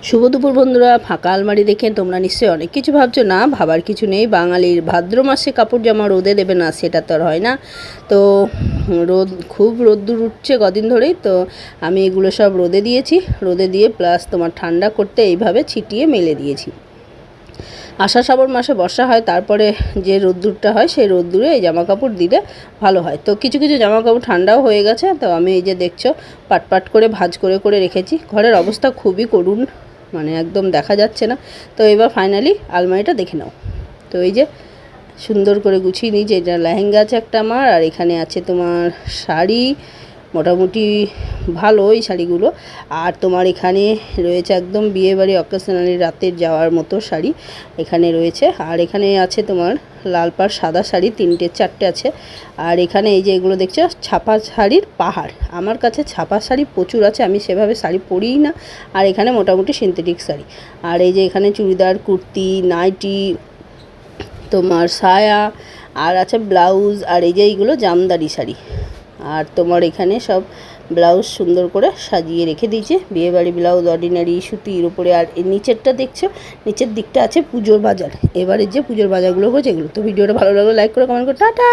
শুভ দুপুর বন্ধুরা। ফাঁকা আলমারি দেখে তোমরা নিশ্চয়ই অনেক কিছু ভাবছো। না, ভাবার কিছু নেই। বাঙালির ভাদ্র মাসে কাপড় জামা রোদে দেবে না, সেটা তো আর হয় না। তো খুব রোদ্দুর উঠছে কদিন ধরেই, তো আমি এগুলো সব রোদে দিয়েছি। রোদে দিয়ে প্লাস তোমার ঠান্ডা করতে এইভাবে ছিটিয়ে মেলে দিয়েছি। আষাঢ় শ্রাবণ মাসে বর্ষা হয়, তারপরে যে রোদ্দুরটা হয় সেই রোদ্দুরে এই জামা কাপড় দিলে ভালো হয়। তো কিছু কিছু জামা কাপড় ঠান্ডাও হয়ে গেছে। তো আমি এই যে দেখছো পাট পাট করে ভাঁজ করে করে রেখেছি। ঘরের অবস্থা খুবই করুণ, মানে একদম দেখা যাচ্ছে না। তো এবার ফাইনালি আলমারিটা দেখে নাও। তো এই যে সুন্দর করে গুছিয়ে নিয়েছি। এটা লেহেঙ্গা আছে একটা আমার, আর এখানে আছে তোমার শাড়ি, মোটামুটি ভালো এই শাড়িগুলো। আর তোমার এখানে রয়েছে একদম বিয়েবাড়ি অকেশনালি রাতের যাওয়ার মতো শাড়ি এখানে রয়েছে। আর এখানে আছে তোমার লাল পাড় সাদা শাড়ি, 3-4টে আছে। আর এখানে এই যে এগুলো দেখছো ছাপা শাড়ির পাহাড়। আমার কাছে ছাপা শাড়ি প্রচুর আছে, আমি সেভাবে শাড়ি পরিই না। আর এখানে মোটামুটি সিনথেটিক শাড়ি। আর এই যে এখানে চুড়িদার, কুর্তি, নাইটি, তোমার সায়া, আর আছে ব্লাউজ। আর এই যে এইগুলো জামদানি শাড়ি। আর তোমার এখানে সব ব্লাউজ সুন্দর করে সাজিয়ে রেখে দিয়েছে। বিয়েবাড়ি ব্লাউজ, অর্ডিনারি সুতির উপরে। আর এই নিচেরটা দেখছো, নিচের দিকটা আছে পুজোর বাজার। এবারে যে পুজোর বাজারগুলো হয়েছে এগুলো। তো ভিডিওটা ভালো লাগলে লাইক করে কমেন্ট করে টাটা।